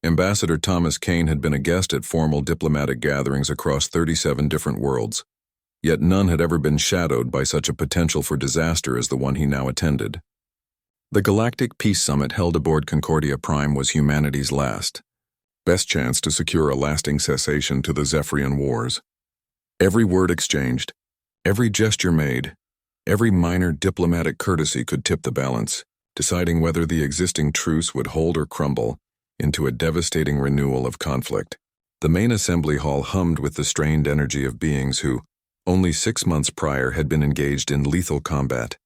Ambassador Thomas Cain had been a guest at formal diplomatic gatherings across 37 different worlds, yet none had ever been shadowed by such a potential for disaster as the one he now attended. The Galactic Peace Summit held aboard Concordia Prime was humanity's best chance to secure a lasting cessation to the Zephrian Wars. Every word exchanged, every gesture made, every minor diplomatic courtesy could tip the balance, deciding whether the existing truce would hold or crumble into a devastating renewal of conflict. The main assembly hall hummed with the strained energy of beings who, only 6 months prior, had been engaged in lethal combat,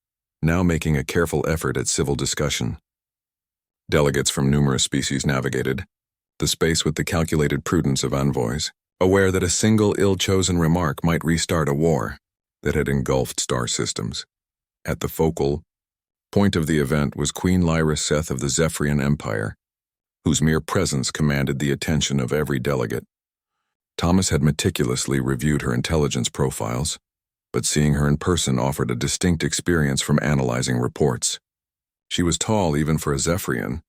now making a careful effort at civil discussion. Delegates from numerous species navigated the space with the calculated prudence of envoys, aware that a single ill-chosen remark might restart a war that had engulfed star systems. At the focal point of the event was Queen Lyra Seth of the Zephrian Empire, whose mere presence commanded the attention of every delegate. Thomas had meticulously reviewed her intelligence profiles, but seeing her in person offered a distinct experience from analyzing reports. She was tall even for a Zephrian,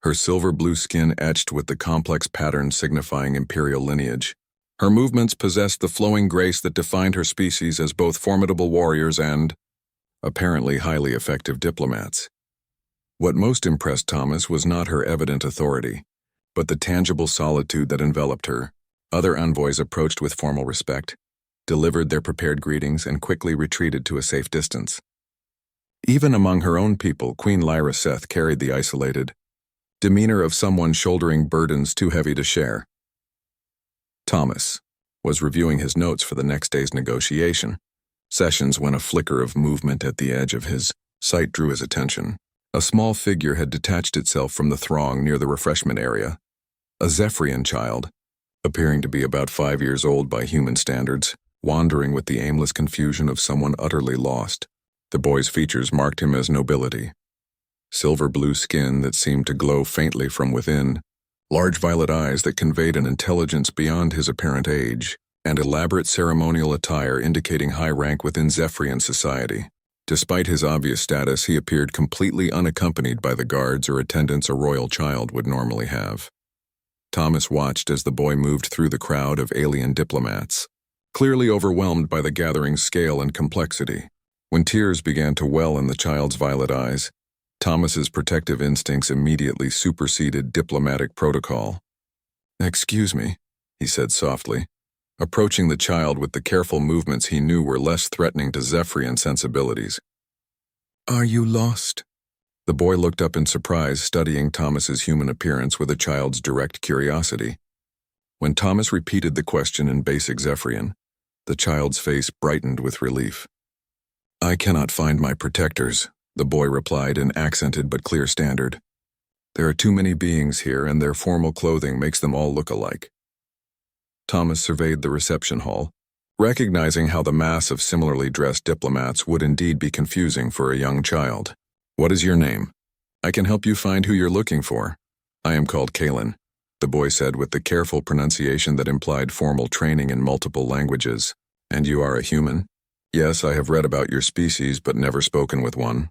her silver-blue skin etched with the complex patterns signifying imperial lineage. Her movements possessed the flowing grace that defined her species as both formidable warriors and, apparently, highly effective diplomats. What most impressed Thomas was not her evident authority, but the tangible solitude that enveloped her. Other envoys approached with formal respect, delivered their prepared greetings, and quickly retreated to a safe distance. Even among her own people, Queen Lyra Seth carried the isolated demeanor of someone shouldering burdens too heavy to share. Thomas was reviewing his notes for the next day's negotiation sessions when a flicker of movement at the edge of his sight drew his attention. A small figure had detached itself from the throng near the refreshment area. A Zephrian child, appearing to be about 5 years old by human standards, wandering with the aimless confusion of someone utterly lost. The boy's features marked him as nobility. Silver-blue skin that seemed to glow faintly from within, large violet eyes that conveyed an intelligence beyond his apparent age, and elaborate ceremonial attire indicating high rank within Zephrian society. Despite his obvious status, he appeared completely unaccompanied by the guards or attendants a royal child would normally have. Thomas watched as the boy moved through the crowd of alien diplomats, clearly overwhelmed by the gathering's scale and complexity. When tears began to well in the child's violet eyes, Thomas's protective instincts immediately superseded diplomatic protocol. "Excuse me," he said softly, approaching the child with the careful movements he knew were less threatening to Zephrian sensibilities. "Are you lost?" The boy looked up in surprise, studying Thomas's human appearance with a child's direct curiosity. When Thomas repeated the question in basic Zephrian, the child's face brightened with relief. "I cannot find my protectors," the boy replied in accented but clear standard. "There are too many beings here, and their formal clothing makes them all look alike." Thomas surveyed the reception hall, recognizing how the mass of similarly dressed diplomats would indeed be confusing for a young child. "What is your name? I can help you find who you're looking for." "I am called Kalin," the boy said with the careful pronunciation that implied formal training in multiple languages. "And you are a human?" "Yes, I have read about your species but never spoken with one."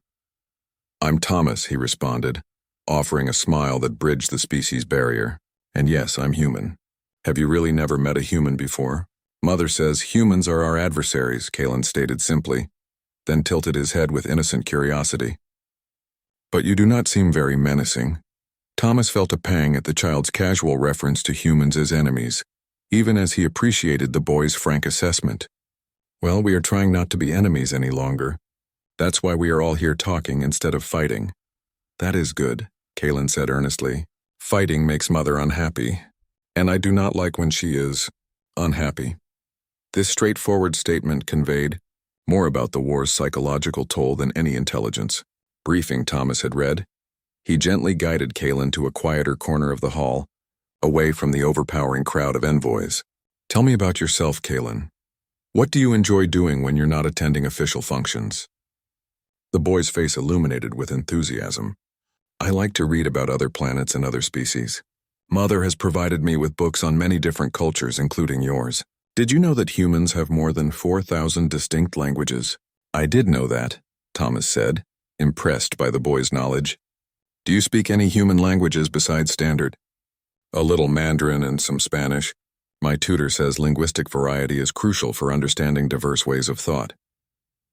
"I'm Thomas," he responded, offering a smile that bridged the species barrier. "And yes, I'm human." "Have you really never met a human before?" "Mother says humans are our adversaries," Kalin stated simply, then tilted his head with innocent curiosity. "But you do not seem very menacing." Thomas felt a pang at the child's casual reference to humans as enemies, even as he appreciated the boy's frank assessment. "Well, we are trying not to be enemies any longer. That's why we are all here talking instead of fighting." "That is good," Kalin said earnestly. "Fighting makes Mother unhappy, and I do not like when she is unhappy." This straightforward statement conveyed more about the war's psychological toll than any intelligence briefing Thomas had read. He gently guided Kalin to a quieter corner of the hall, away from the overpowering crowd of envoys. "Tell me about yourself, Kalin. What do you enjoy doing when you're not attending official functions?" The boy's face illuminated with enthusiasm. "I like to read about other planets and other species. Mother has provided me with books on many different cultures, including yours. Did you know that humans have more than 4,000 distinct languages?" "I did know that," Thomas said, impressed by the boy's knowledge. "Do you speak any human languages besides Standard?" A little Mandarin and some Spanish. My tutor says linguistic variety is crucial for understanding diverse ways of thought.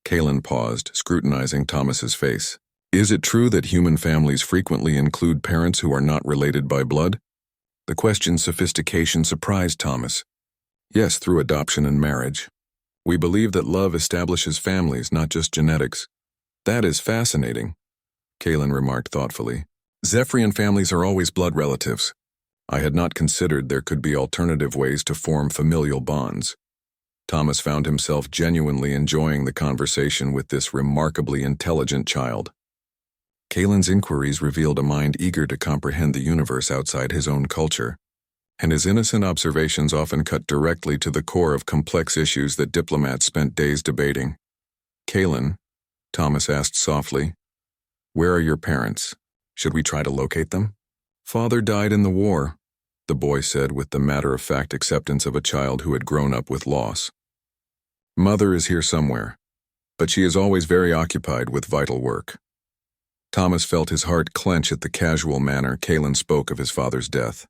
Kalin paused, scrutinizing Thomas's face. Is it true that human families frequently include parents who are not related by blood? The question's sophistication surprised Thomas. Yes, through adoption and marriage. We believe that love establishes families, not just genetics. That is fascinating, Kalin remarked thoughtfully. Zephrian families are always blood relatives. I had not considered there could be alternative ways to form familial bonds. Thomas found himself genuinely enjoying the conversation with this remarkably intelligent child. Kalin's inquiries revealed a mind eager to comprehend the universe outside his own culture, and his innocent observations often cut directly to the core of complex issues that diplomats spent days debating. Kalin, Thomas asked softly, where are your parents? Should we try to locate them? Father died in the war, the boy said with the matter-of-fact acceptance of a child who had grown up with loss. Mother is here somewhere, but she is always very occupied with vital work. Thomas felt his heart clench at the casual manner Kalin spoke of his father's death.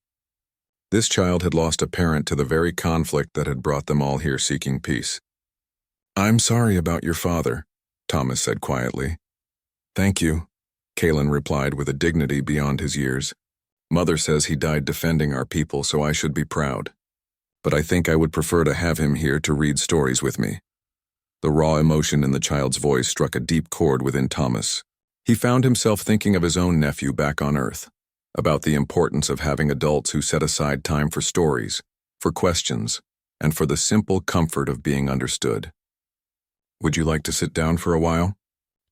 This child had lost a parent to the very conflict that had brought them all here seeking peace. I'm sorry about your father, Thomas said quietly. Thank you, Kalin replied with a dignity beyond his years. Mother says he died defending our people, so I should be proud. But I think I would prefer to have him here to read stories with me. The raw emotion in the child's voice struck a deep chord within Thomas. He found himself thinking of his own nephew back on Earth, about the importance of having adults who set aside time for stories, for questions, and for the simple comfort of being understood. Would you like to sit down for a while?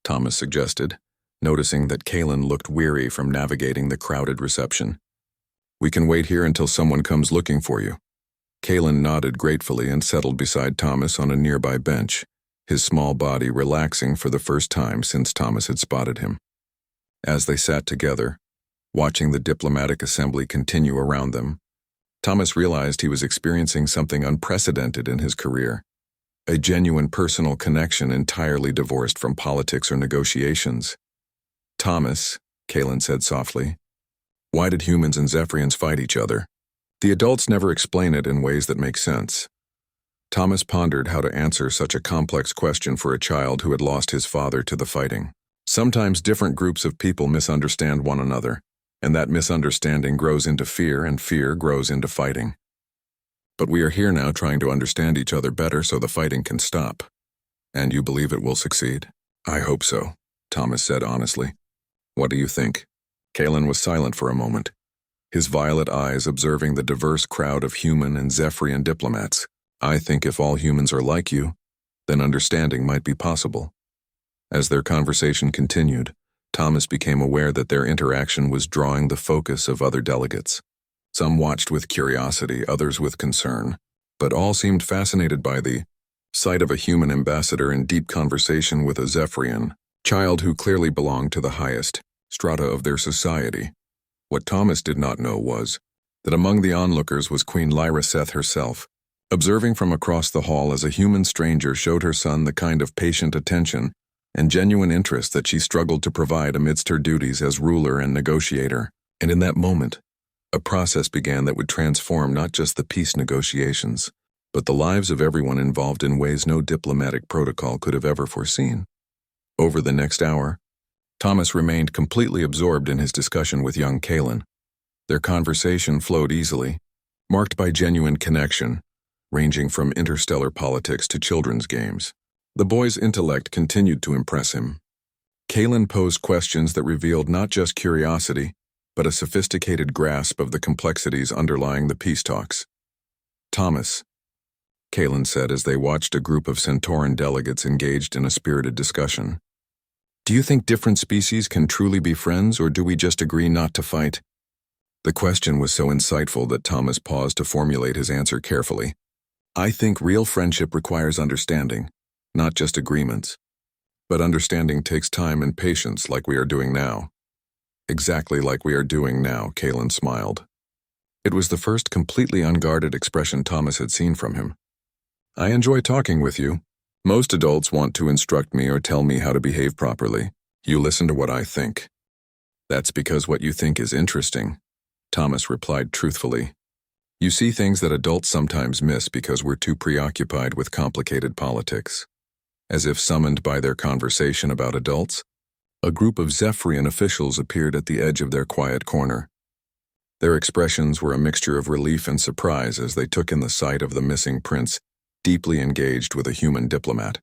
Thomas suggested, noticing that Kalin looked weary from navigating the crowded reception. We can wait here until someone comes looking for you. Kalin nodded gratefully and settled beside Thomas on a nearby bench, his small body relaxing for the first time since Thomas had spotted him. As they sat together, watching the diplomatic assembly continue around them, Thomas realized he was experiencing something unprecedented in his career, a genuine personal connection entirely divorced from politics or negotiations. Thomas, Kalin said softly, why did humans and Zephrians fight each other? The adults never explain it in ways that make sense. Thomas pondered how to answer such a complex question for a child who had lost his father to the fighting. Sometimes different groups of people misunderstand one another, and that misunderstanding grows into fear, and fear grows into fighting. But we are here now trying to understand each other better so the fighting can stop. And you believe it will succeed? I hope so, Thomas said honestly. What do you think? Kalin was silent for a moment, his violet eyes observing the diverse crowd of human and Zephrian diplomats. I think if all humans are like you, then understanding might be possible. As their conversation continued, Thomas became aware that their interaction was drawing the focus of other delegates. Some watched with curiosity, others with concern, but all seemed fascinated by the sight of a human ambassador in deep conversation with a Zephrian child who clearly belonged to the highest strata of their society. What Thomas did not know was that among the onlookers was Queen Lyra Seth herself, observing from across the hall as a human stranger showed her son the kind of patient attention and genuine interest that she struggled to provide amidst her duties as ruler and negotiator. And in that moment, a process began that would transform not just the peace negotiations, but the lives of everyone involved in ways no diplomatic protocol could have ever foreseen. Over the next hour, Thomas remained completely absorbed in his discussion with young Kalin. Their conversation flowed easily, marked by genuine connection, ranging from interstellar politics to children's games. The boy's intellect continued to impress him. Kalin posed questions that revealed not just curiosity, but a sophisticated grasp of the complexities underlying the peace talks. Thomas, Kalin said as they watched a group of Centauran delegates engaged in a spirited discussion. Do you think different species can truly be friends, or do we just agree not to fight? The question was so insightful that Thomas paused to formulate his answer carefully. I think real friendship requires understanding, not just agreements. But understanding takes time and patience like we are doing now. Exactly like we are doing now, Kalin smiled. It was the first completely unguarded expression Thomas had seen from him. I enjoy talking with you. Most adults want to instruct me or tell me how to behave properly. You listen to what I think. That's because what you think is interesting. Thomas replied truthfully. You see things that adults sometimes miss because we're too preoccupied with complicated politics. As if summoned by their conversation about adults, a group of Zephrian officials appeared at the edge of their quiet corner. Their expressions were a mixture of relief and surprise as they took in the sight of the missing prince, deeply engaged with a human diplomat.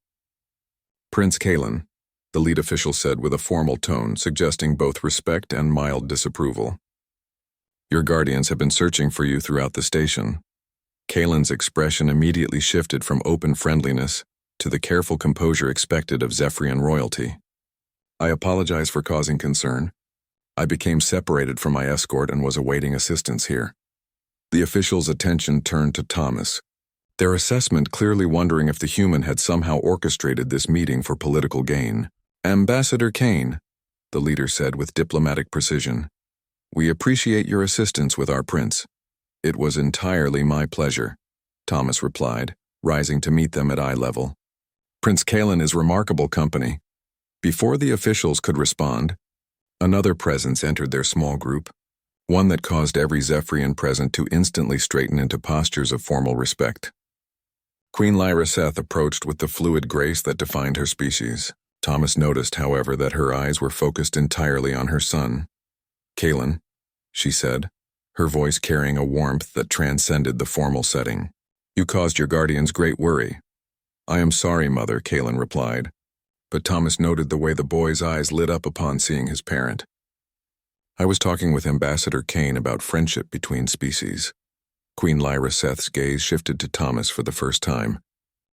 Prince Kalin, the lead official said with a formal tone, suggesting both respect and mild disapproval. Your guardians have been searching for you throughout the station. Kalin's expression immediately shifted from open friendliness to the careful composure expected of Zephrian royalty. I apologize for causing concern. I became separated from my escort and was awaiting assistance here. The official's attention turned to Thomas, their assessment clearly wondering if the human had somehow orchestrated this meeting for political gain. Ambassador Cain, the leader said with diplomatic precision, we appreciate your assistance with our prince. It was entirely my pleasure, Thomas replied, rising to meet them at eye level. Prince Kalin is remarkable company. Before the officials could respond, another presence entered their small group, one that caused every Zephrian present to instantly straighten into postures of formal respect. Queen Lyra Seth approached with the fluid grace that defined her species. Thomas noticed, however, that her eyes were focused entirely on her son. Kalin, she said, her voice carrying a warmth that transcended the formal setting. You caused your guardians great worry. I am sorry, Mother, Kalin replied, but Thomas noted the way the boy's eyes lit up upon seeing his parent. I was talking with Ambassador Cain about friendship between species. Queen Lyra Seth's gaze shifted to Thomas for the first time,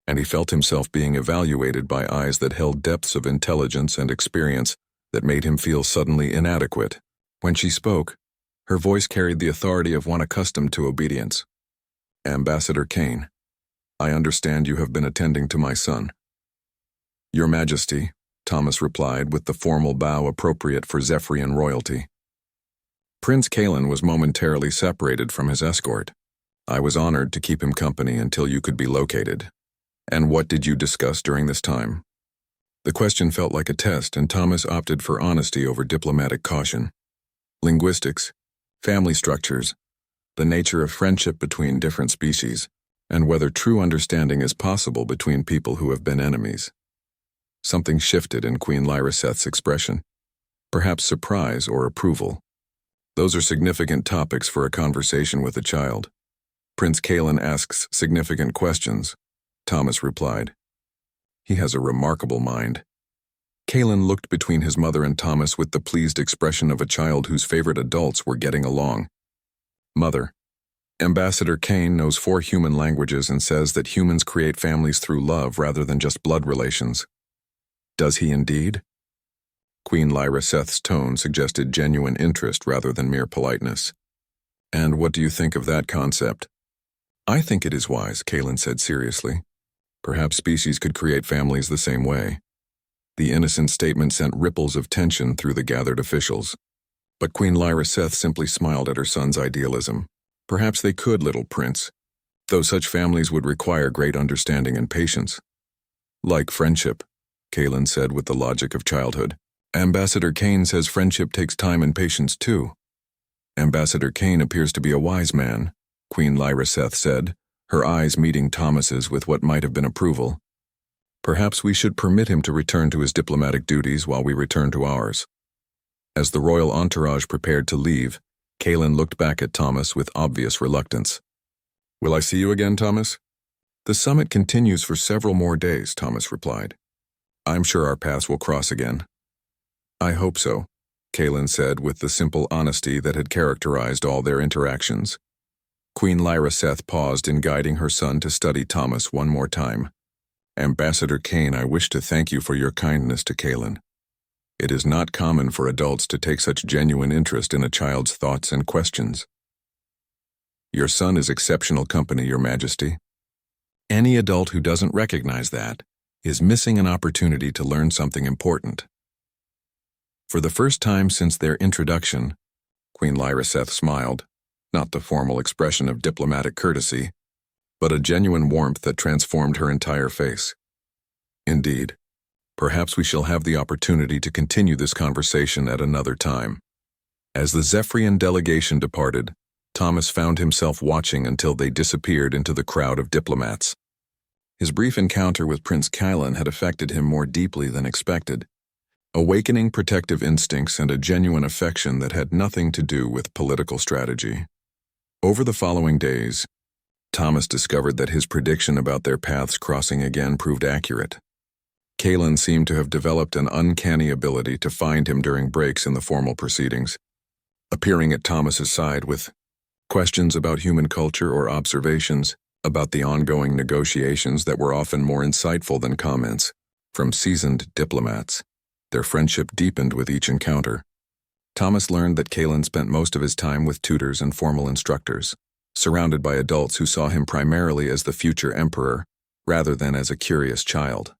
and he felt himself being evaluated by eyes that held depths of intelligence and experience that made him feel suddenly inadequate. When she spoke, her voice carried the authority of one accustomed to obedience. Ambassador Cain, I understand you have been attending to my son. Your Majesty, Thomas replied with the formal bow appropriate for Zephrian royalty. Prince Kalin was momentarily separated from his escort. I was honored to keep him company until you could be located. And what did you discuss during this time? The question felt like a test, and Thomas opted for honesty over diplomatic caution. Linguistics, family structures, the nature of friendship between different species, and whether true understanding is possible between people who have been enemies. Something shifted in Queen Lyra Seth's expression, perhaps surprise or approval. Those are significant topics for a conversation with a child. Prince Kalin asks significant questions, Thomas replied. He has a remarkable mind. Kalin looked between his mother and Thomas with the pleased expression of a child whose favorite adults were getting along. Mother, Ambassador Cain knows 4 human languages and says that humans create families through love rather than just blood relations. Does he indeed? Queen Lyra Seth's tone suggested genuine interest rather than mere politeness. And what do you think of that concept? I think it is wise, Kalin said seriously. Perhaps species could create families the same way. The innocent statement sent ripples of tension through the gathered officials. But Queen Lyra Seth simply smiled at her son's idealism. Perhaps they could, little prince, though such families would require great understanding and patience. Like friendship, Kalin said with the logic of childhood. Ambassador Cain says friendship takes time and patience too. Ambassador Cain appears to be a wise man, Queen Lyra Seth said, her eyes meeting Thomas's with what might have been approval. Perhaps we should permit him to return to his diplomatic duties while we return to ours. As the royal entourage prepared to leave, Kalin looked back at Thomas with obvious reluctance. Will I see you again, Thomas? The summit continues for several more days, Thomas replied. I'm sure our paths will cross again. I hope so, Kalin said with the simple honesty that had characterized all their interactions. Queen Lyra Seth paused in guiding her son to study Thomas one more time. Ambassador Cain, I wish to thank you for your kindness to Kalin. It is not common for adults to take such genuine interest in a child's thoughts and questions. Your son is exceptional company, Your Majesty. Any adult who doesn't recognize that is missing an opportunity to learn something important. For the first time since their introduction, Queen Lyra Seth smiled, not the formal expression of diplomatic courtesy, but a genuine warmth that transformed her entire face. Indeed, perhaps we shall have the opportunity to continue this conversation at another time. As the Zephrian delegation departed, Thomas found himself watching until they disappeared into the crowd of diplomats. His brief encounter with Prince Kalin had affected him more deeply than expected, awakening protective instincts and a genuine affection that had nothing to do with political strategy. Over the following days, Thomas discovered that his prediction about their paths crossing again proved accurate. Kalin seemed to have developed an uncanny ability to find him during breaks in the formal proceedings, appearing at Thomas's side with questions about human culture or observations about the ongoing negotiations that were often more insightful than comments from seasoned diplomats. Their friendship deepened with each encounter. Thomas learned that Kalin spent most of his time with tutors and formal instructors, surrounded by adults who saw him primarily as the future emperor rather than as a curious child.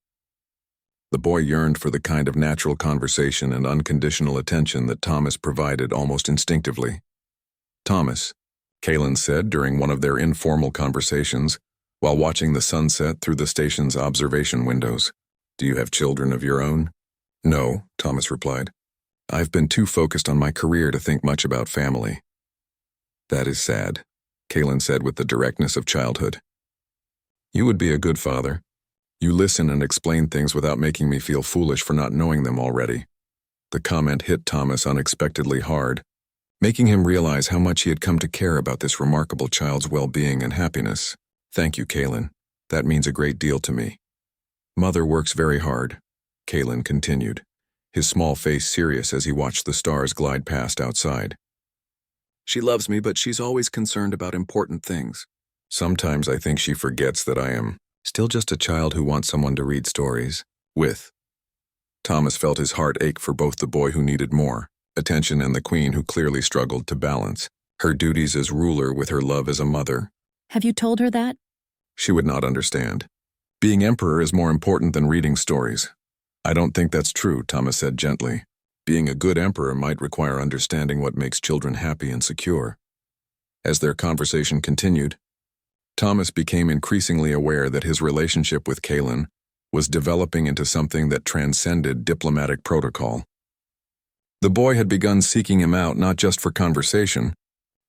The boy yearned for the kind of natural conversation and unconditional attention that Thomas provided almost instinctively. "Thomas," Kalin said during one of their informal conversations while watching the sunset through the station's observation windows, "do you have children of your own?" "No," Thomas replied. "I've been too focused on my career to think much about family." "That is sad," Kalin said with the directness of childhood. "You would be a good father. You listen and explain things without making me feel foolish for not knowing them already." The comment hit Thomas unexpectedly hard, making him realize how much he had come to care about this remarkable child's well-being and happiness. "Thank you, Kalin. That means a great deal to me." "Mother works very hard," Kalin continued, his small face serious as he watched the stars glide past outside. "She loves me, but she's always concerned about important things. Sometimes I think she forgets that I am still just a child who wants someone to read stories with." Thomas felt his heart ache for both the boy who needed more attention and the queen who clearly struggled to balance her duties as ruler with her love as a mother. Have you told her that? She would not understand. "Being emperor is more important than reading stories." "I don't think that's true," Thomas said gently. "Being a good emperor might require understanding what makes children happy and secure." As their conversation continued, Thomas became increasingly aware that his relationship with Kalin was developing into something that transcended diplomatic protocol. The boy had begun seeking him out not just for conversation,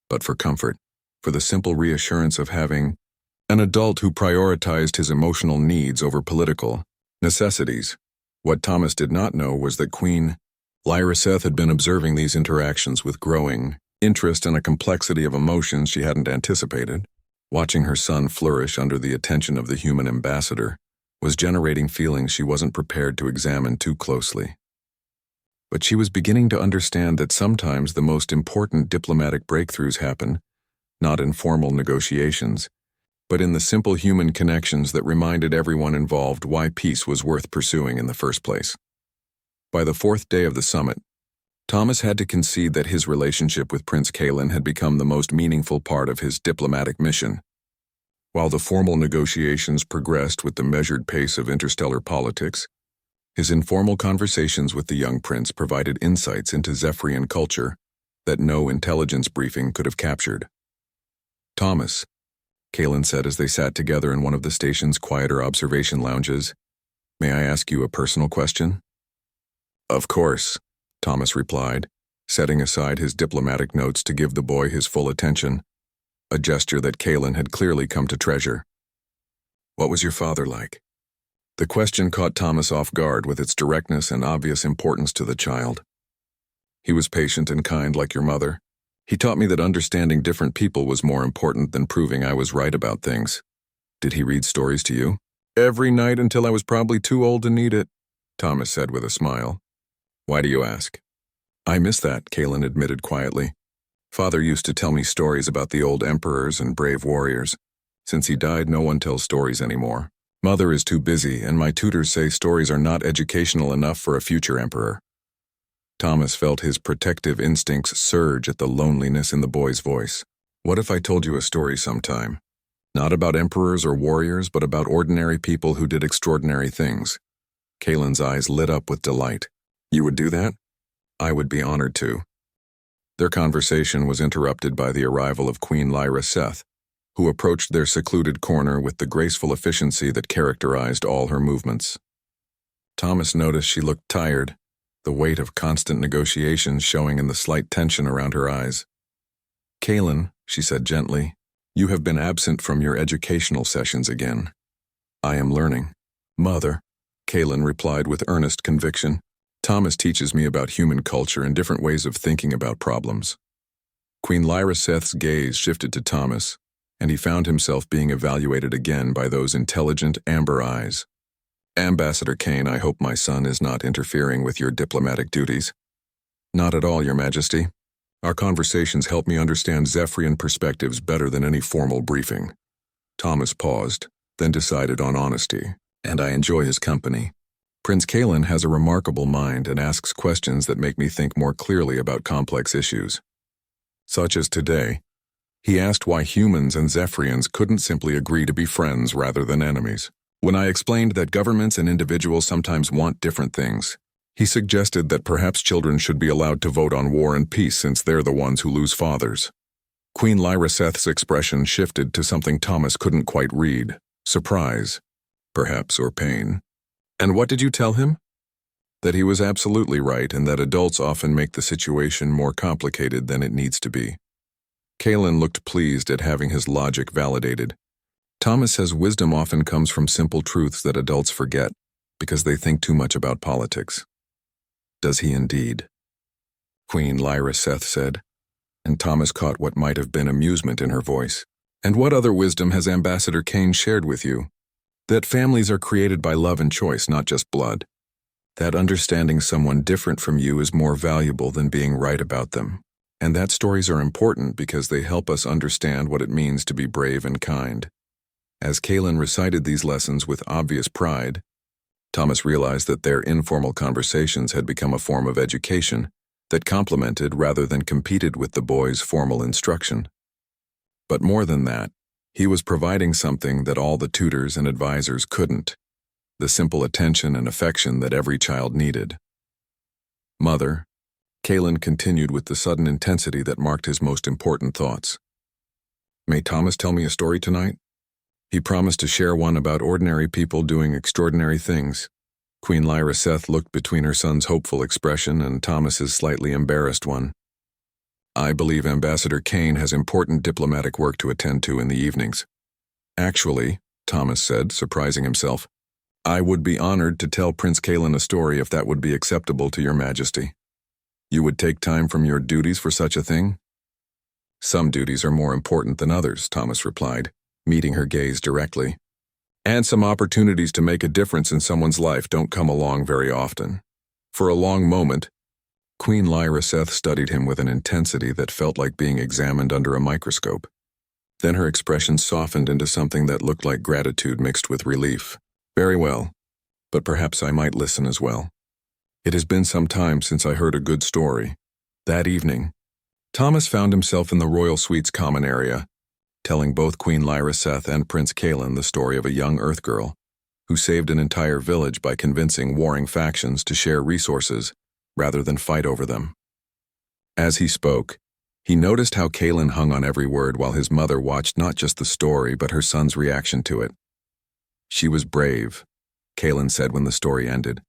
but for comfort, for the simple reassurance of having an adult who prioritized his emotional needs over political necessities. What Thomas did not know was that Queen Lyra Seth had been observing these interactions with growing interest and a complexity of emotions she hadn't anticipated. Watching her son flourish under the attention of the human ambassador was generating feelings she wasn't prepared to examine too closely. But she was beginning to understand that sometimes the most important diplomatic breakthroughs happen, not in formal negotiations, but in the simple human connections that reminded everyone involved why peace was worth pursuing in the first place. By the fourth day of the summit, Thomas had to concede that his relationship with Prince Kalin had become the most meaningful part of his diplomatic mission. While the formal negotiations progressed with the measured pace of interstellar politics, his informal conversations with the young prince provided insights into Zephrian culture that no intelligence briefing could have captured. "Thomas," Kalin said as they sat together in one of the station's quieter observation lounges, "may I ask you a personal question?" "Of course," Thomas replied, setting aside his diplomatic notes to give the boy his full attention, a gesture that Kalin had clearly come to treasure. "What was your father like?" The question caught Thomas off guard with its directness and obvious importance to the child. "He was patient and kind like your mother. He taught me that understanding different people was more important than proving I was right about things." "Did he read stories to you?" "Every night until I was probably too old to need it," Thomas said with a smile. "Why do you ask?" "I miss that," Kalin admitted quietly. "Father used to tell me stories about the old emperors and brave warriors. Since he died, no one tells stories anymore. Mother is too busy, and my tutors say stories are not educational enough for a future emperor." Thomas felt his protective instincts surge at the loneliness in the boy's voice. "What if I told you a story sometime? Not about emperors or warriors, but about ordinary people who did extraordinary things." Kalin's eyes lit up with delight. "You would do that?" "I would be honored to." Their conversation was interrupted by the arrival of Queen Lyra Seth, who approached their secluded corner with the graceful efficiency that characterized all her movements. Thomas noticed she looked tired, the weight of constant negotiations showing in the slight tension around her eyes. "Kalin," she said gently, "you have been absent from your educational sessions again." "I am learning." "Mother," Kalin replied with earnest conviction, "Thomas teaches me about human culture and different ways of thinking about problems." Queen Lyra Seth's gaze shifted to Thomas, and he found himself being evaluated again by those intelligent amber eyes. "Ambassador Cain, I hope my son is not interfering with your diplomatic duties." "Not at all, Your Majesty. Our conversations help me understand Zephrian perspectives better than any formal briefing." Thomas paused, then decided on honesty, "And I enjoy his company. Prince Kalin has a remarkable mind and asks questions that make me think more clearly about complex issues. Such as today. He asked why humans and Zephrians couldn't simply agree to be friends rather than enemies. When I explained that governments and individuals sometimes want different things, he suggested that perhaps children should be allowed to vote on war and peace since they're the ones who lose fathers." Queen Lyra Seth's expression shifted to something Thomas couldn't quite read: surprise, perhaps, or pain. "And what did you tell him?" "That he was absolutely right and that adults often make the situation more complicated than it needs to be." Kalin looked pleased at having his logic validated. Thomas says wisdom often comes from simple truths that adults forget because they think too much about politics. "Does he indeed?" Queen Lyra Seth said, and Thomas caught what might have been amusement in her voice. "And what other wisdom has Ambassador Cain shared with you?" "That families are created by love and choice, not just blood. That understanding someone different from you is more valuable than being right about them. And that stories are important because they help us understand what it means to be brave and kind." As Kalin recited these lessons with obvious pride, Thomas realized that their informal conversations had become a form of education that complemented rather than competed with the boys' formal instruction. But more than that, he was providing something that all the tutors and advisors couldn't: the simple attention and affection that every child needed. "Mother," Kalin continued with the sudden intensity that marked his most important thoughts, "may Thomas tell me a story tonight? He promised to share one about ordinary people doing extraordinary things." Queen Lyra Seth looked between her son's hopeful expression and Thomas's slightly embarrassed one. "I believe Ambassador Cain has important diplomatic work to attend to in the evenings." "Actually," Thomas said, surprising himself, "I would be honored to tell Prince Kalin a story if that would be acceptable to Your Majesty." "You would take time from your duties for such a thing?" "Some duties are more important than others," Thomas replied, meeting her gaze directly. "And some opportunities to make a difference in someone's life don't come along very often." For a long moment, Queen Lyra Seth studied him with an intensity that felt like being examined under a microscope. Then her expression softened into something that looked like gratitude mixed with relief. "Very well, but perhaps I might listen as well. It has been some time since I heard a good story." That evening, Thomas found himself in the royal suite's common area, telling both Queen Lyra Seth and Prince Kalin the story of a young Earth girl who saved an entire village by convincing warring factions to share resources rather than fight over them. As he spoke, he noticed how Kalin hung on every word while his mother watched not just the story but her son's reaction to it. "She was brave," Kalin said when the story ended.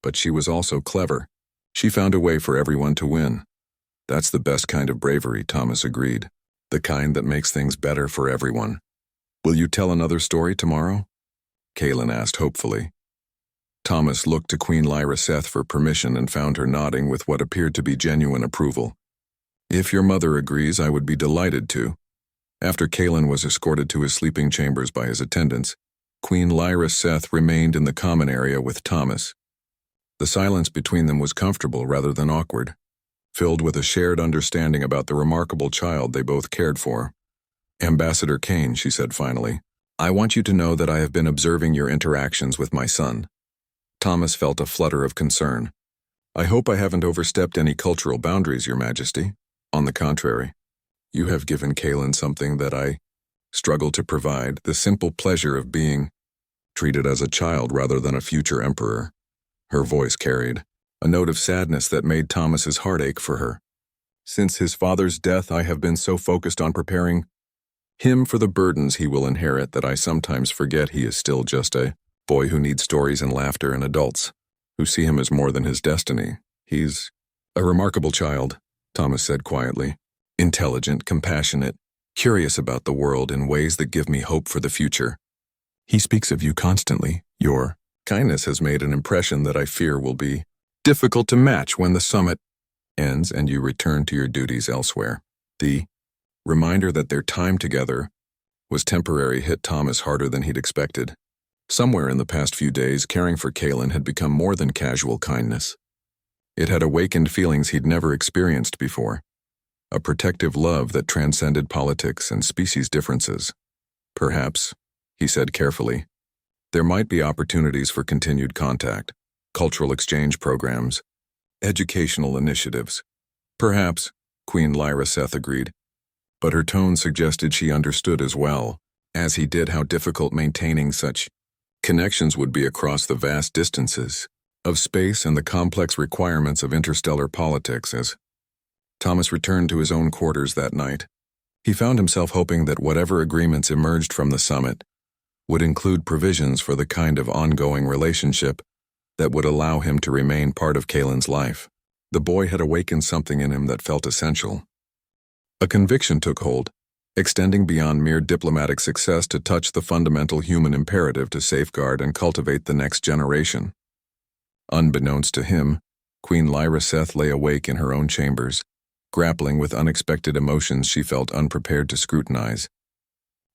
"But she was also clever. She found a way for everyone to win." "That's the best kind of bravery," Thomas agreed. "The kind that makes things better for everyone." "Will you tell another story tomorrow?" Kalin asked hopefully. Thomas looked to Queen Lyra Seth for permission and found her nodding with what appeared to be genuine approval. "If your mother agrees, I would be delighted to." After Kalin was escorted to his sleeping chambers by his attendants, Queen Lyra Seth remained in the common area with Thomas. The silence between them was comfortable rather than awkward, filled with a shared understanding about the remarkable child they both cared for. "Ambassador Cain," she said finally, "I want you to know that I have been observing your interactions with my son." Thomas felt a flutter of concern. "I hope I haven't overstepped any cultural boundaries, Your Majesty. On the contrary, you have given Kalin something that I struggle to provide, the simple pleasure of being treated as a child rather than a future emperor." Her voice carried a note of sadness that made Thomas's heart ache for her. "Since his father's death, I have been so focused on preparing him for the burdens he will inherit that I sometimes forget he is still just a boy who needs stories and laughter and adults who see him as more than his destiny. He's a remarkable child, Thomas said quietly. Intelligent, compassionate, curious about the world in ways that give me hope for the future. He speaks of you constantly. Your kindness has made an impression that I fear will be difficult to match when the summit ends and you return to your duties elsewhere. The reminder that their time together was temporary hit Thomas harder than he'd expected. Somewhere in the past few days, caring for Kalin had become more than casual kindness. It had awakened feelings he'd never experienced before, a protective love that transcended politics and species differences. Perhaps, he said carefully, there might be opportunities for continued contact, cultural exchange programs, educational initiatives. Perhaps, Queen Lyra Seth agreed, but her tone suggested she understood as well, as he did, how difficult maintaining such connections would be across the vast distances of space and the complex requirements of interstellar politics. As Thomas returned to his own quarters that night, he found himself hoping that whatever agreements emerged from the summit would include provisions for the kind of ongoing relationship that would allow him to remain part of Kalin's life. The boy had awakened something in him that felt essential. A conviction took hold, extending beyond mere diplomatic success to touch the fundamental human imperative to safeguard and cultivate the next generation. Unbeknownst to him, Queen Lyra Seth lay awake in her own chambers, grappling with unexpected emotions she felt unprepared to scrutinize.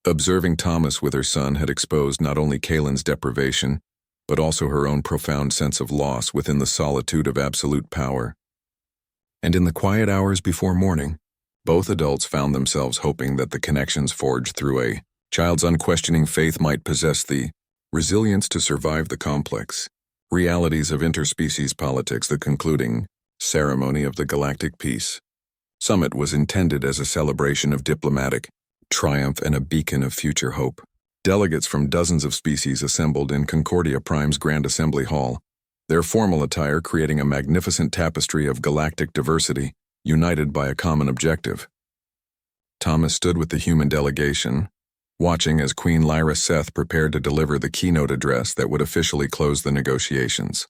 Observing Thomas with her son had exposed not only Kalin's deprivation, but also her own profound sense of loss within the solitude of absolute power. And in the quiet hours before morning, both adults found themselves hoping that the connections forged through a child's unquestioning faith might possess the resilience to survive the complex realities of interspecies politics. The concluding ceremony of the Galactic Peace Summit was intended as a celebration of diplomatic triumph and a beacon of future hope. Delegates from dozens of species assembled in Concordia Prime's Grand Assembly Hall, their formal attire creating a magnificent tapestry of galactic diversity, united by a common objective. Thomas stood with the human delegation, watching as Queen Lyra Seth prepared to deliver the keynote address that would officially close the negotiations.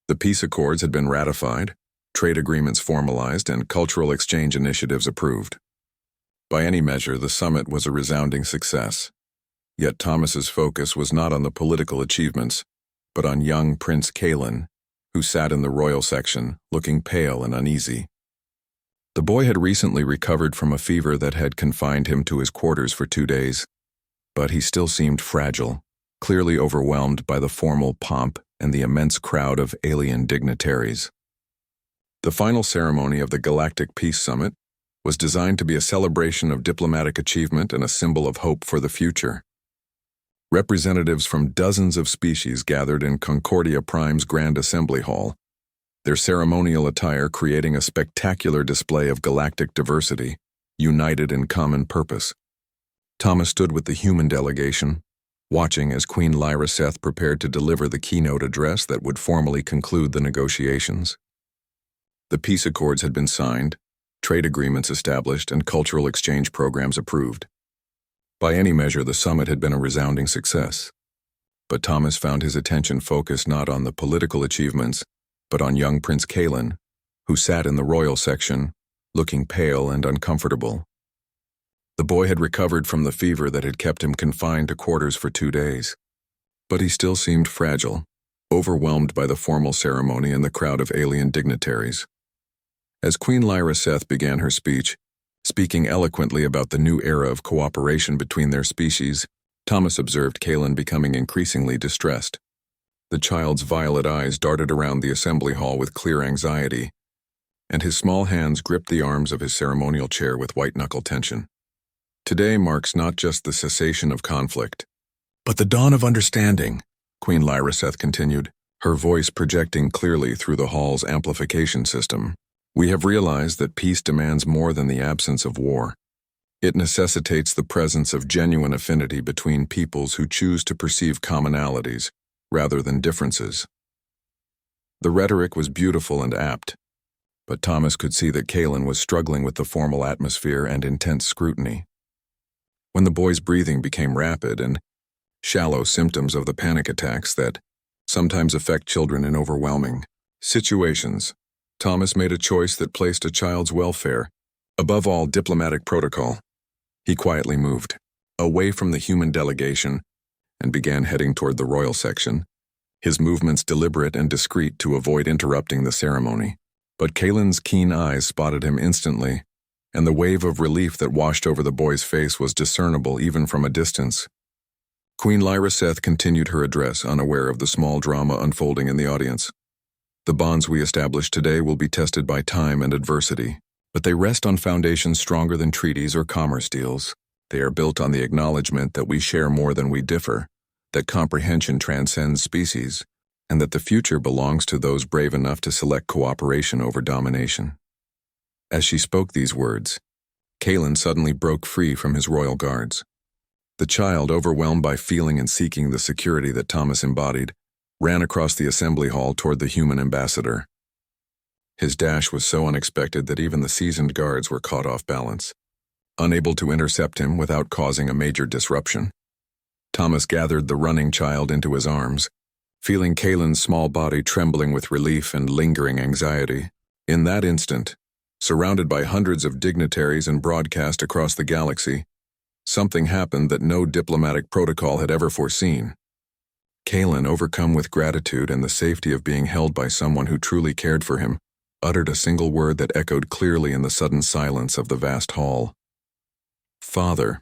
The peace accords had been ratified, trade agreements formalized, and cultural exchange initiatives approved. By any measure, the summit was a resounding success. Yet Thomas's focus was not on the political achievements, but on young Prince Kalin, who sat in the royal section, looking pale and uneasy. The boy had recently recovered from a fever that had confined him to his quarters for 2 days, but he still seemed fragile, clearly overwhelmed by the formal pomp and the immense crowd of alien dignitaries. The final ceremony of the Galactic Peace Summit was designed to be a celebration of diplomatic achievement and a symbol of hope for the future. Representatives from dozens of species gathered in Concordia Prime's Grand Assembly Hall, their ceremonial attire creating a spectacular display of galactic diversity, united in common purpose. Thomas stood with the human delegation, watching as Queen Lyra Seth prepared to deliver the keynote address that would formally conclude the negotiations. The peace accords had been signed, trade agreements established, and cultural exchange programs approved. By any measure, the summit had been a resounding success. But Thomas found his attention focused not on the political achievements, but on young Prince Kalin, who sat in the royal section, looking pale and uncomfortable. The boy had recovered from the fever that had kept him confined to quarters for 2 days, but he still seemed fragile, overwhelmed by the formal ceremony and the crowd of alien dignitaries. As Queen Lyra Seth began her speech, speaking eloquently about the new era of cooperation between their species, Thomas observed Kalin becoming increasingly distressed. The child's violet eyes darted around the assembly hall with clear anxiety, and his small hands gripped the arms of his ceremonial chair with white-knuckle tension. Today marks not just the cessation of conflict, but the dawn of understanding, Queen Lyra Seth continued, her voice projecting clearly through the hall's amplification system. We have realized that peace demands more than the absence of war. It necessitates the presence of genuine affinity between peoples who choose to perceive commonalities rather than differences. The rhetoric was beautiful and apt, but Thomas could see that Kalin was struggling with the formal atmosphere and intense scrutiny. When the boy's breathing became rapid and shallow, symptoms of the panic attacks that sometimes affect children in overwhelming situations. Thomas made a choice that placed a child's welfare above all diplomatic protocol. He quietly moved away from the human delegation and began heading toward the royal section, his movements deliberate and discreet to avoid interrupting the ceremony. But Kalin's keen eyes spotted him instantly, and the wave of relief that washed over the boy's face was discernible even from a distance. Queen Lyra Seth continued her address, unaware of the small drama unfolding in the audience. The bonds we establish today will be tested by time and adversity, but they rest on foundations stronger than treaties or commerce deals. They are built on the acknowledgement that we share more than we differ, that comprehension transcends species, and that the future belongs to those brave enough to select cooperation over domination. As she spoke these words, Kalin suddenly broke free from his royal guards. The child, overwhelmed by feeling and seeking the security that Thomas embodied, ran across the assembly hall toward the human ambassador. His dash was so unexpected that even the seasoned guards were caught off balance, unable to intercept him without causing a major disruption. Thomas gathered the running child into his arms, feeling Kalin's small body trembling with relief and lingering anxiety. In that instant, surrounded by hundreds of dignitaries and broadcast across the galaxy, something happened that no diplomatic protocol had ever foreseen. Kalin, overcome with gratitude and the safety of being held by someone who truly cared for him, uttered a single word that echoed clearly in the sudden silence of the vast hall. "Father."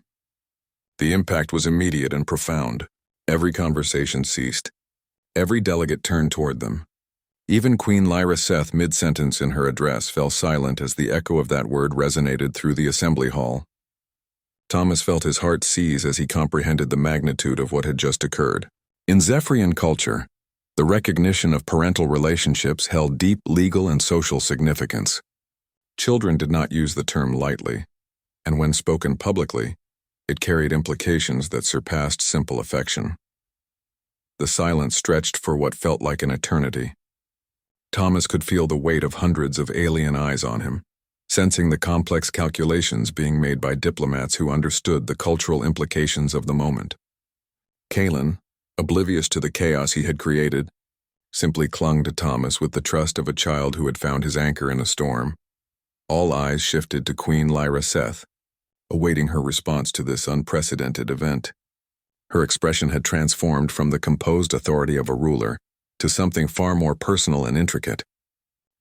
The impact was immediate and profound. Every conversation ceased. Every delegate turned toward them. Even Queen Lyra Seth, mid-sentence in her address, fell silent as the echo of that word resonated through the assembly hall. Thomas felt his heart seize as he comprehended the magnitude of what had just occurred. In Zephrian culture, the recognition of parental relationships held deep legal and social significance. Children did not use the term lightly, and when spoken publicly, it carried implications that surpassed simple affection. The silence stretched for what felt like an eternity. Thomas could feel the weight of hundreds of alien eyes on him, sensing the complex calculations being made by diplomats who understood the cultural implications of the moment. Kalin, oblivious to the chaos he had created, simply clung to Thomas with the trust of a child who had found his anchor in a storm. All eyes shifted to Queen Lyra Seth, awaiting her response to this unprecedented event. Her expression had transformed from the composed authority of a ruler to something far more personal and intricate.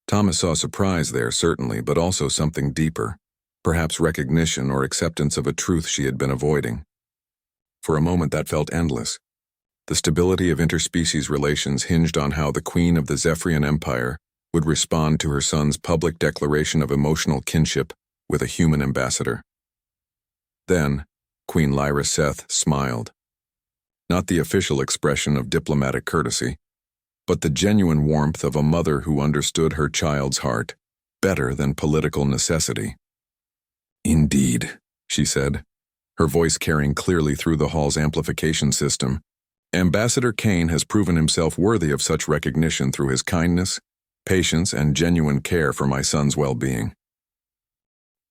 Thomas saw surprise there, certainly, but also something deeper, perhaps recognition or acceptance of a truth she had been avoiding. For a moment that felt endless. The stability of interspecies relations hinged on how the Queen of the Zephrian Empire would respond to her son's public declaration of emotional kinship with a human ambassador. Then, Queen Lyra Seth smiled. Not the official expression of diplomatic courtesy, but the genuine warmth of a mother who understood her child's heart better than political necessity. "Indeed," she said, her voice carrying clearly through the hall's amplification system. "Ambassador Cain has proven himself worthy of such recognition through his kindness, patience, and genuine care for my son's well-being."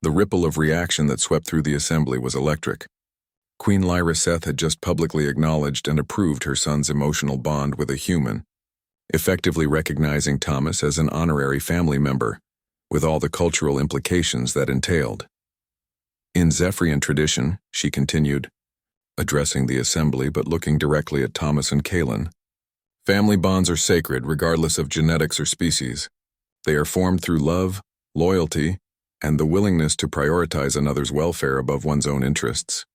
The ripple of reaction that swept through the assembly was electric. Queen Lyra Seth had just publicly acknowledged and approved her son's emotional bond with a human, effectively recognizing Thomas as an honorary family member, with all the cultural implications that entailed. "In Zephrian tradition," she continued, addressing the assembly but looking directly at Thomas and Kalin, "family bonds are sacred regardless of genetics or species. They are formed through love, loyalty, and the willingness to prioritize another's welfare above one's own interests."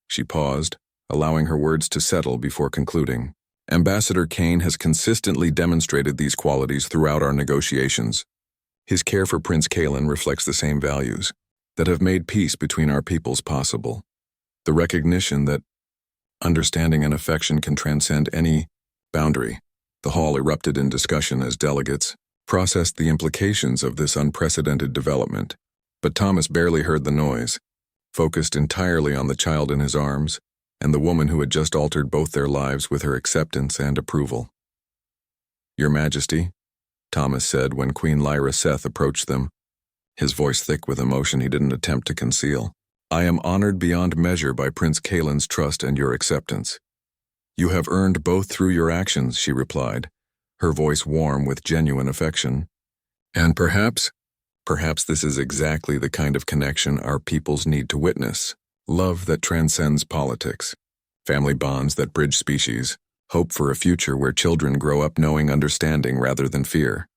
She paused, allowing her words to settle before concluding. "Ambassador Cain has consistently demonstrated these qualities throughout our negotiations. His care for Prince Kalin reflects the same values that have made peace between our peoples possible. The recognition that understanding and affection can transcend any boundary." The hall erupted in discussion as delegates processed the implications of this unprecedented development, but Thomas barely heard the noise, focused entirely on the child in his arms and the woman who had just altered both their lives with her acceptance and approval. "Your Majesty," Thomas said when Queen Lyra Seth approached them, his voice thick with emotion he didn't attempt to conceal, "I am honored beyond measure by Prince Kalin's trust and your acceptance. You have earned both through your actions, she replied, her voice warm with genuine affection. And perhaps this is exactly the kind of connection our peoples need to witness. Love that transcends politics, family bonds that bridge species, hope for a future where children grow up knowing understanding rather than fear.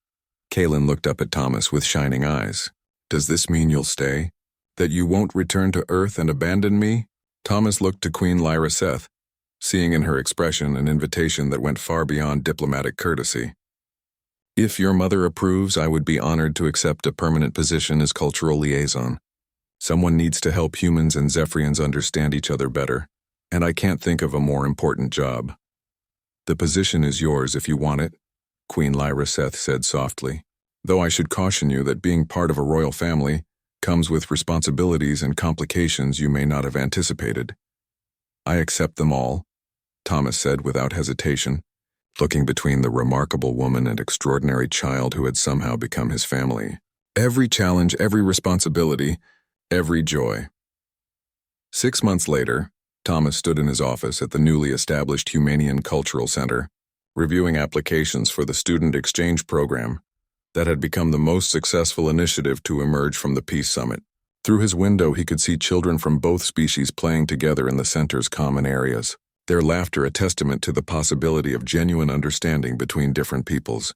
Kalin looked up at Thomas with shining eyes. Does this mean you'll stay? That you won't return to Earth and abandon me? Thomas looked to Queen Lyra Seth, seeing in her expression an invitation that went far beyond diplomatic courtesy. If your mother approves, I would be honored to accept a permanent position as cultural liaison. Someone needs to help humans and Zephrians understand each other better, and I can't think of a more important job. The position is yours if you want it, Queen Lyra Seth said softly, though I should caution you that being part of a royal family comes with responsibilities and complications you may not have anticipated. I accept them all, Thomas said without hesitation, looking between the remarkable woman and extraordinary child who had somehow become his family. Every challenge, every responsibility, every joy. 6 months later, Thomas stood in his office at the newly established Humanian Cultural Center, reviewing applications for the student exchange program that had become the most successful initiative to emerge from the Peace Summit. Through his window, he could see children from both species playing together in the center's common areas, their laughter a testament to the possibility of genuine understanding between different peoples.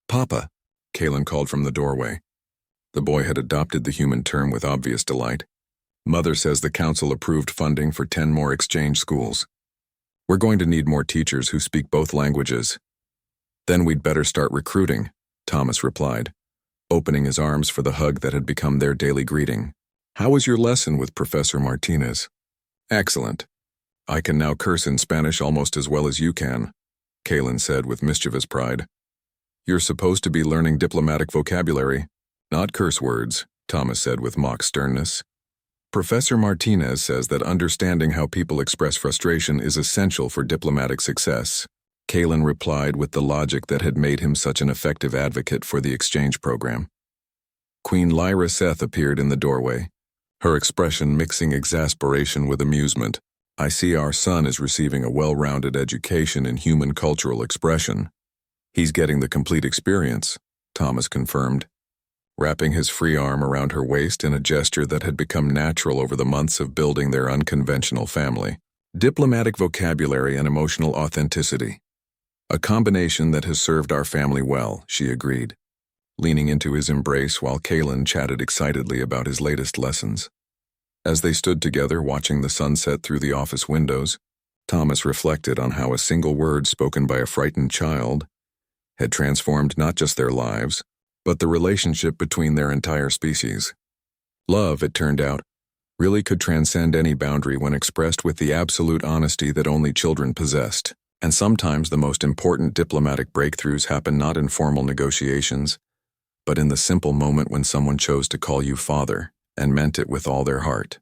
Papa, Kalin called from the doorway. The boy had adopted the human term with obvious delight. Mother says the council approved funding for 10 more exchange schools. We're going to need more teachers who speak both languages. Then we'd better start recruiting, Thomas replied, opening his arms for the hug that had become their daily greeting. How was your lesson with Professor Martinez? Excellent. I can now curse in Spanish almost as well as you can, Kalin said with mischievous pride. You're supposed to be learning diplomatic vocabulary, not curse words, Thomas said with mock sternness. Professor Martinez says that understanding how people express frustration is essential for diplomatic success, Kalin replied with the logic that had made him such an effective advocate for the exchange program. Queen Lyra Seth appeared in the doorway, her expression mixing exasperation with amusement. I see our son is receiving a well-rounded education in human cultural expression. He's getting the complete experience, Thomas confirmed, wrapping his free arm around her waist in a gesture that had become natural over the months of building their unconventional family. Diplomatic vocabulary and emotional authenticity. A combination that has served our family well, she agreed, leaning into his embrace while Kalin chatted excitedly about his latest lessons. As they stood together watching the sunset through the office windows, Thomas reflected on how a single word spoken by a frightened child had transformed not just their lives, but the relationship between their entire species. Love, it turned out, really could transcend any boundary when expressed with the absolute honesty that only children possessed. And sometimes the most important diplomatic breakthroughs happen not in formal negotiations, but in the simple moment when someone chose to call you father and meant it with all their heart.